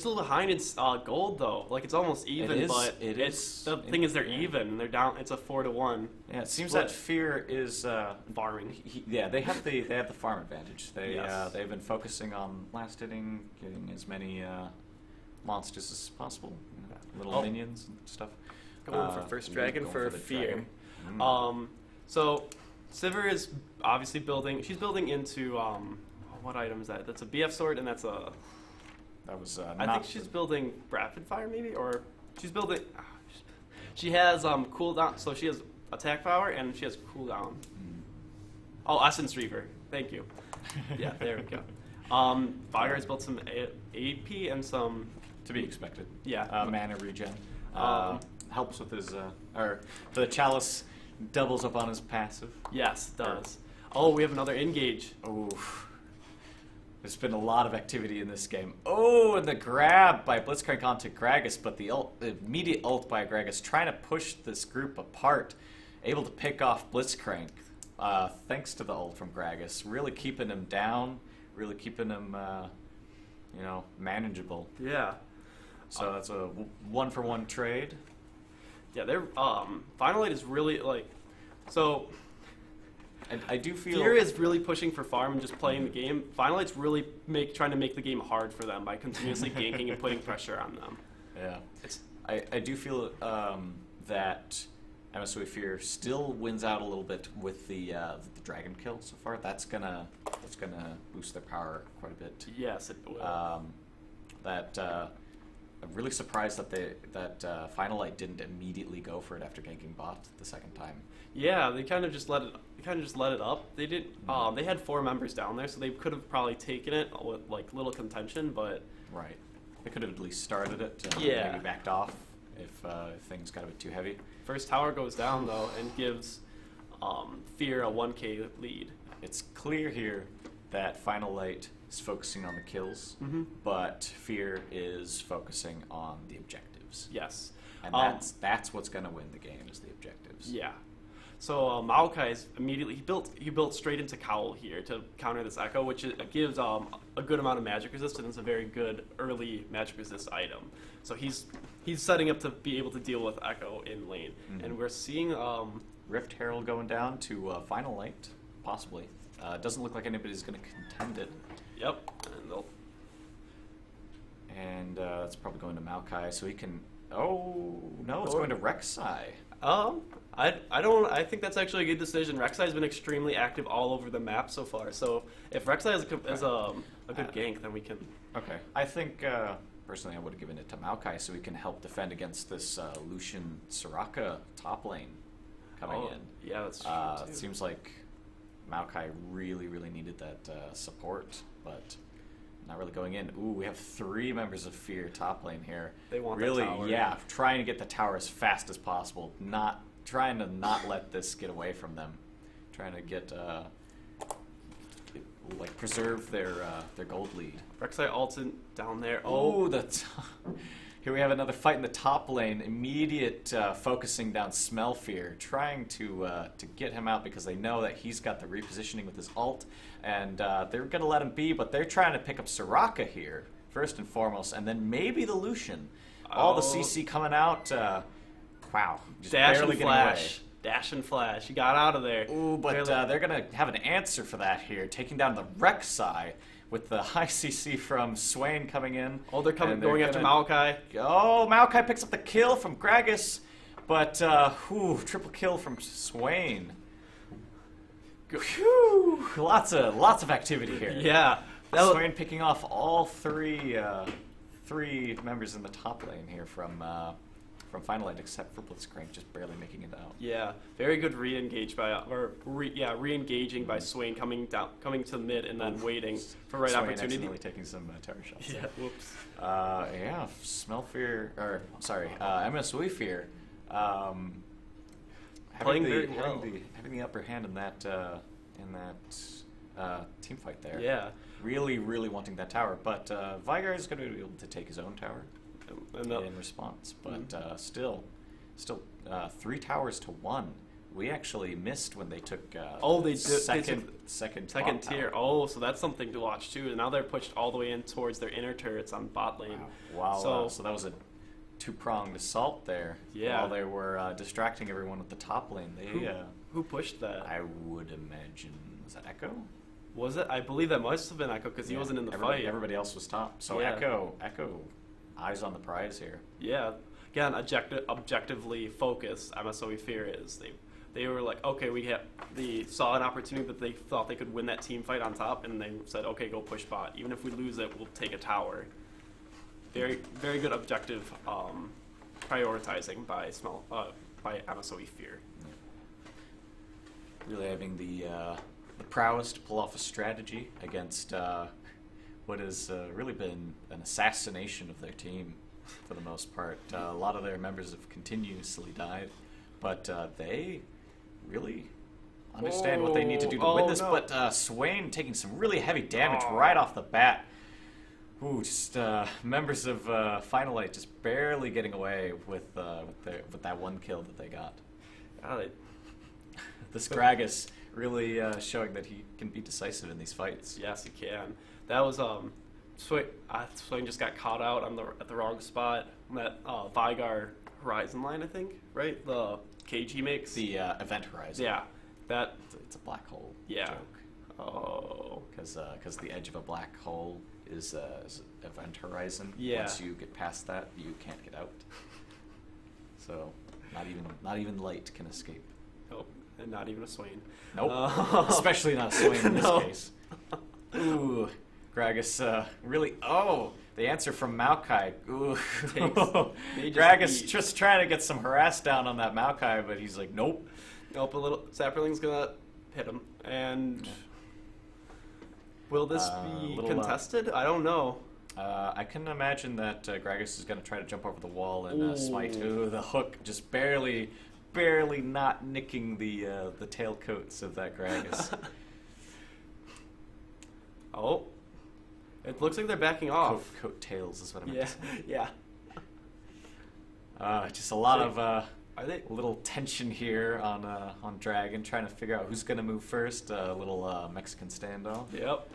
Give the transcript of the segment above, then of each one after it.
still behind in gold though. Like it's almost even, but the thing is they're even. They're down. It's a 4-1. Yeah, it seems that Fear is farming. Yeah, they have the farm advantage. They've been focusing on last hitting, getting as many monsters as possible, little minions and stuff. Going for first dragon for Fear. Dragon. So Sivir is obviously building. She's building into what item is that? That's a BF sword, and that's a. That was. I think she's building rapid fire, maybe, or she's building. She has cooldown, so she has attack power and she has cooldown. Oh, Essence Reaver. Thank you. Yeah, there we go. Fire has built some AP and some. To be expected. Yeah. Mana regen. Helps with his or the chalice doubles up on his passive. Yes, it does. Oh, we have another engage. Oh. There's been a lot of activity in this game. Oh, and the grab by Blitzcrank onto Gragas, but the immediate ult by Gragas trying to push this group apart, able to pick off Blitzcrank thanks to the ult from Gragas, really keeping him down, really keeping him, manageable. Yeah. So that's a 1-for-1 trade. Yeah, they're Final Eight is really so. I do feel Fear is really pushing for farm and just playing the game. Final Eight's really trying to make the game hard for them by continuously ganking and putting pressure on them. Yeah, I do feel that MSOE Fear still wins out a little bit with the dragon kill so far. That's gonna boost their power quite a bit. Yes, it will. I'm really surprised that Final Eight didn't immediately go for it after ganking bot the second time. Yeah, they kind of just let it up. They did. They had 4 members down there, so they could have probably taken it with little contention, but right. They could have at least started it. And maybe backed off if things got a bit too heavy. First tower goes down though and gives Fear a 1k lead. It's clear here that Final Eight is focusing on the kills, but Fear is focusing on the objectives. Yes, and that's what's going to win the game is the objectives. Yeah. So Maokai is immediately he built straight into Cowl here to counter this Echo, which gives a good amount of magic resist, and it's a very good early magic resist item. So he's setting up to be able to deal with Echo in lane, and we're seeing Rift Herald going down to Final Eight, possibly. Doesn't look like anybody's going to contend it. Yep, and that's probably going to Maokai, so he can. Oh no, it's going to Rek'Sai. I think that's actually a good decision. Rek'Sai has been extremely active all over the map so far. So if Rek'Sai is a good gank, then we can. Okay, I think personally I would have given it to Maokai so he can help defend against this Lucian Soraka top lane coming in. Yeah, that's true too. It seems like Maokai really needed that support, but not really going in. Ooh, we have 3 members of Fear top lane here. They want really, the tower. Yeah, trying to get the tower as fast as possible. Trying to not let this get away from them. Trying to get preserve their gold lead. Rek'Sai ulted down there. Oh, here we have another fight in the top lane. Immediate focusing down Smell Fear, trying to get him out because they know that he's got the repositioning with his ult, and they're going to let him be, but they're trying to pick up Soraka here, first and foremost, and then maybe the Lucian. All the CC coming out. Wow. Just Dash barely and flash. Dash and flash. He got out of there. Ooh, but they're going to have an answer for that here, taking down the Rek'Sai with the high CC from Swain coming in. Oh, they're going after Maokai. Oh, Maokai picks up the kill from Gragas, but triple kill from Swain. Whew, lots of activity here. Yeah. Swain picking off all three members in the top lane here from Final Eight, except for Blitzcrank, just barely making it out. Yeah, very good re-engaging by Swain coming to mid and then waiting for right Swain opportunity. Accidentally taking some tower shots. Yeah, whoops. MSOE Fear, playing very well. having the upper hand in that team fight there. Yeah, really wanting that tower, but Vigar is going to be able to take his own tower in response, but still 3 towers to 1 we actually missed when they took They second took second second top tier. tower. Oh, so that's something to watch too. And now they're pushed all the way in towards their inner turrets on bot lane. Wow. So, So that was a two-pronged assault there. Yeah. While they were distracting everyone with the top lane. They who pushed that? I would imagine, was that Echo? Was it? I believe that must have been Echo because he wasn't in the fight. Everybody else was top. So Yeah. Echo, eyes on the prize here. Yeah. Again, objectively focused, MSOE Fear is. They were like, okay, they saw an opportunity that they thought they could win that team fight on top, and they said, okay, go push bot. Even if we lose it, we'll take a tower. Very, very good objective prioritizing by MSOE Fear. Really having the prowess to pull off a strategy against what has really been an assassination of their team for the most part. A lot of their members have continuously died, but they really understand what they need to do to win this. No. But Swain taking some really heavy damage right off the bat. Ooh, just members of Finalite just barely getting away with that one kill that they got. This Gragas really showing that he can be decisive in these fights. Yes, he can. That was Swain just got caught out at the wrong spot on that Vigar Horizon line, I think, right? The cage he makes. The event horizon. Yeah, that. It's a black hole Yeah. joke. Oh. Because the edge of a black hole is event horizon. Yeah. Once you get past that, you can't get out. So not even light can escape. Nope, and not even a Swain. Nope. Especially not a Swain in this No. case. Ooh, Gragas really. Oh, the answer from Maokai. Ooh. Gragas eat. just trying to get some harass down on that Maokai, but he's like, nope. Nope, a little Sapperling's gonna hit him, and will this be little, contested? I don't know. I can imagine that Gragas is going to try to jump over the wall and smite. Ooh. Ooh, the hook just barely not nicking the tailcoats of that Gragas. Oh, it looks like they're backing off. Coat tails is what I meant Yeah, to say. yeah. Just a lot of Are they? little tension here on Dragon, trying to figure out who's going to move first. A little Mexican standoff. Yep.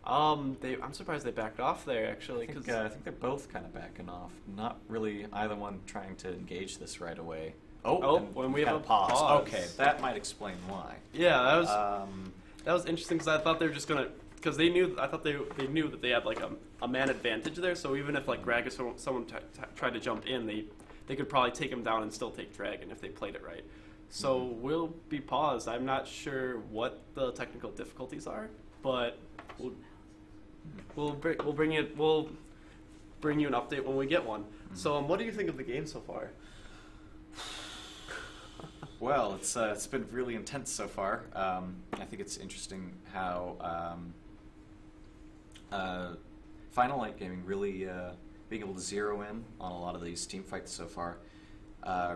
I'm surprised they backed off there actually. I think they're both kind of backing off. Not really either one trying to engage this right away. And when we we've have had a pause. Okay, that might explain why. Yeah, that was interesting because I thought they were just gonna because they knew that they had like a man advantage there. So even if like Gragas or someone tried to jump in, they could probably take him down and still take Dragon if they played it right. So we'll be paused. I'm not sure what the technical difficulties are, but we'll bring you an update when we get one. So what do you think of the game so far? Well, it's been really intense so far. I think it's interesting how Final Light Gaming really being able to zero in on a lot of these team fights so far,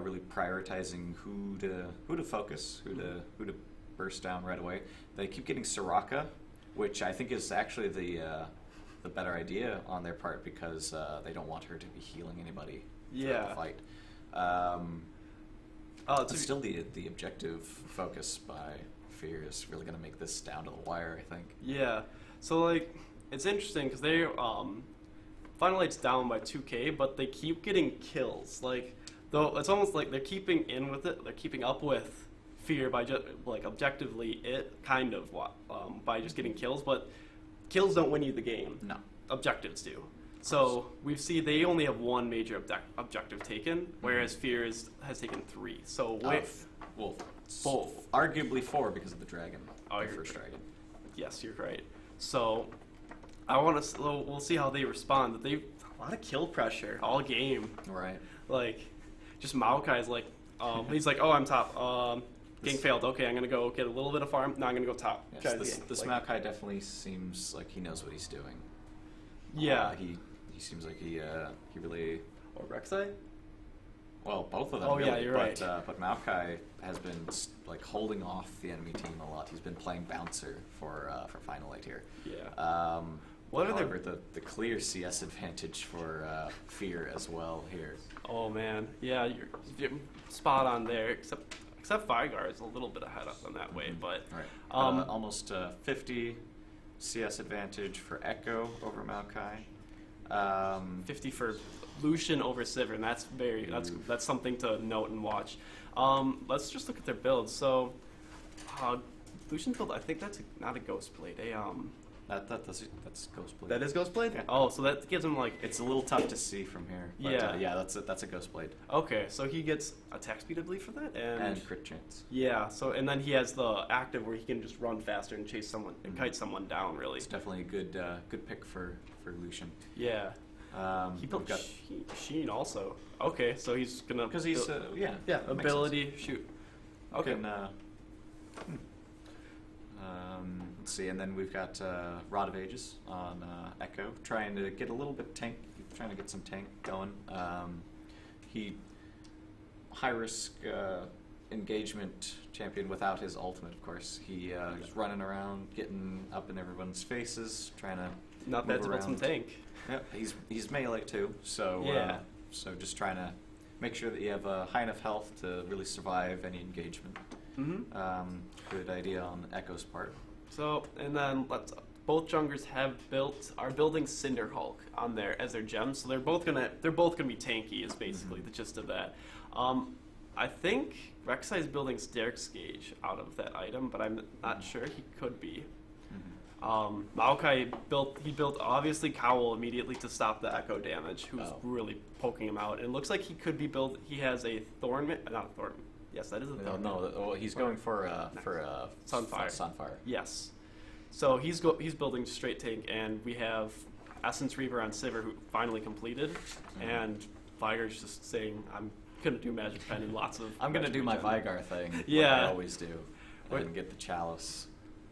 really prioritizing who to focus, who to burst down right away. They keep getting Soraka, which I think is actually the better idea on their part because they don't want her to be healing anybody throughout the fight. But still, the objective focus by Fear is really going to make this down to the wire, I think. Yeah. So like, it's interesting because they Final Light's down by 2K, but they keep getting kills. Like, though it's almost like they're keeping in with it. They're keeping up with Fear by just like objectively by just getting kills, but kills don't win you the game. No. Objectives do. So they only have one major objective taken, whereas Fear has taken 3. So both. Arguably 4 because of the dragon. Oh, the you're first right. dragon. Yes, you're right. So we'll see how they respond. But a lot of kill pressure all game. Right. Like, just Maokai's like, he's like, oh, I'm top. Gang failed. Okay, I'm gonna go get a little bit of farm. Now I'm gonna go top. Yes, this Maokai definitely seems like he knows what he's doing. Yeah. He seems like he really. Or Rek'Sai? Well, both of them. Oh, really, yeah, you're right. But Maokai has been like holding off the enemy team a lot. He's been playing bouncer for Final Light here. Yeah. However, the clear CS advantage for Fear as well here. Oh man, yeah, you're spot on there. Except except Vigar is a little bit ahead up on that way, but All right. um, Almost 50 CS advantage for Echo over Maokai. 50 for Lucian over Sivir, and that's something to note and watch. Let's just look at their builds. So, Lucian's build, I think that's not a Ghost Blade. That's Ghostblade. That is Ghost Blade? Yeah. Oh, so that gives him like... It's a little tough to see from here. But, Yeah. yeah, that's a Ghostblade. Okay, so he gets attack speed, I believe, for that? And crit chance. Yeah, so, and then he has the active where he can just run faster and chase someone, and kite someone down, really. It's definitely a good pick for Lucian. Yeah. He built Sheen also. Okay, so he's gonna... Because he's, yeah. Yeah, that makes ability, shoot. Okay. Let's see, and then we've got Rod of Ages on Echo, trying to get a little bit trying to get some tank going. He high risk engagement champion without his ultimate, of course. He's running around, getting up in everyone's faces, trying to Not bad to build some tank. Yep, he's melee too, so Yeah. So just trying to make sure that you have high enough health to really survive any engagement. Mm-hmm. Good idea on Echo's part. So, and then both junglers are building Cinder Hulk on there as their gems. So they're both gonna be tanky. Is basically the gist of that. I think Rek'Sai is building Sterk's Gauge out of that item, but I'm not sure. He could be. Maokai built obviously Cowl immediately to stop the echo damage, who's really poking him out. And it looks like he could be he has a not a Thorn. Yes, that is a Thorn. No, he's going for Sunfire. Sunfire. Yes. So he's building straight tank, and we have Essence Reaver on Sivir, who finally completed, and Vigar's just saying, I'm gonna do Magic Pen and lots of... I'm gonna do my Vigar thing, yeah. like I always do, and get the Chalice,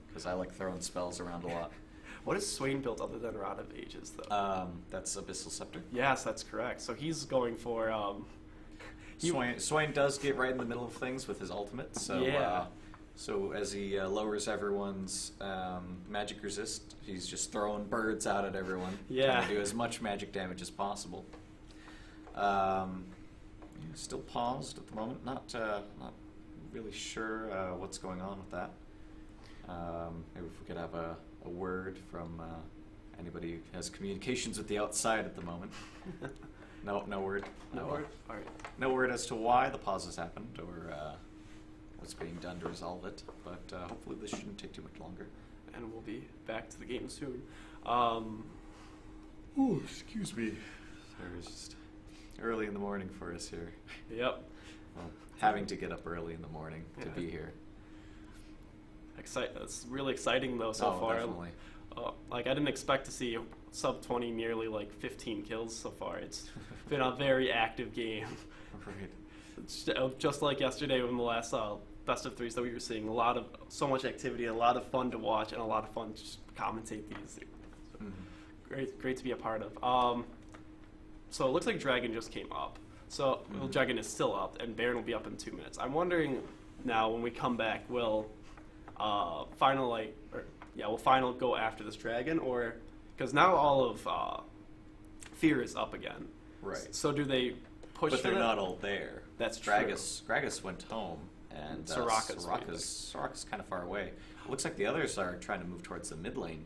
because I like throwing spells around a lot. What has Swain built other than Rod of Ages, though? That's Abyssal Scepter. Yes, that's correct. So he's going for... Swain does get right in the middle of things with his ultimate, so yeah. So as he lowers everyone's magic resist, he's just throwing birds out at everyone, trying to do as much magic damage as possible. Still paused at the moment, not really sure what's going on with that. Maybe if we could have a word from anybody who has communications with the outside at the moment. No word. No word? All right. No word as to why the pause has happened or what's being done to resolve it, but hopefully this shouldn't take too much longer. And we'll be back to the game soon. Ooh, excuse me. Sorry, it's just early in the morning for us here. Yep. Well, having to get up early in the morning to be here. It's really exciting though so far. Definitely. Like I didn't expect to see sub 20 nearly like 15 kills so far. It's been a very active game. Right. It's just like yesterday when the last best of threes that we were seeing, so much activity, a lot of fun to watch, and a lot of fun to just commentate these. Great to be a part of. So it looks like Dragon just came up. So Dragon is still up, and Baron will be up in 2 minutes. I'm wondering now when we come back, will Final go after this Dragon, or because now all of Fear is up again. Right. So do they push? But they're not all there. That's Gragas went home, and Soraka's kind of far away. It looks like the others are trying to move towards the mid lane.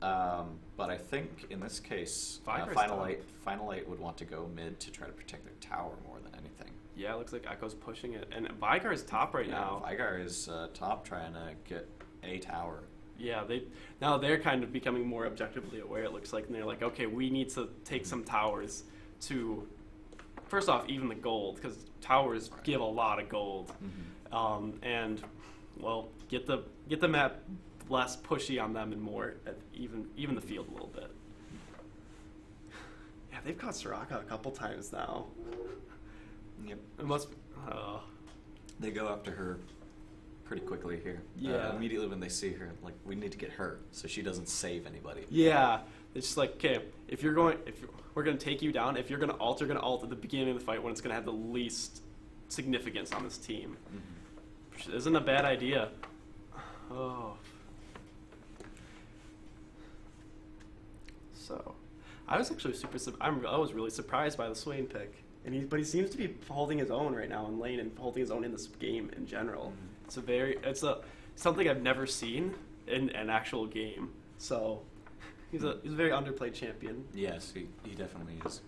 But I think in this case, Final Eight would want to go mid to try to protect their tower more than anything. Yeah, it looks like Echo's pushing it, and Vigar is top right now. Vigar is top, trying to get a tower. Yeah, they're kind of becoming more objectively aware. It looks like, and they're like, okay, we need to take some towers to, first off, even the gold, because towers give a lot of gold, and well, get the map less pushy on them and more at even the field a little bit. Yeah, they've caught Soraka a couple times now. Yep. It must be, they go after her pretty quickly here. Yeah. Immediately when they see her, like, we need to get her so she doesn't save anybody. Yeah. It's just like, okay, if we're going to take you down, if you're going to ult, you're going to ult at the beginning of the fight when it's going to have the least significance on this team. Which isn't a bad idea. Oh. So, I was actually I was really surprised by the Swain pick. and but he seems to be holding his own right now in lane and holding his own in this game in general. It's something I've never seen in an actual game. So he's a very underplayed champion. Yes, he definitely is.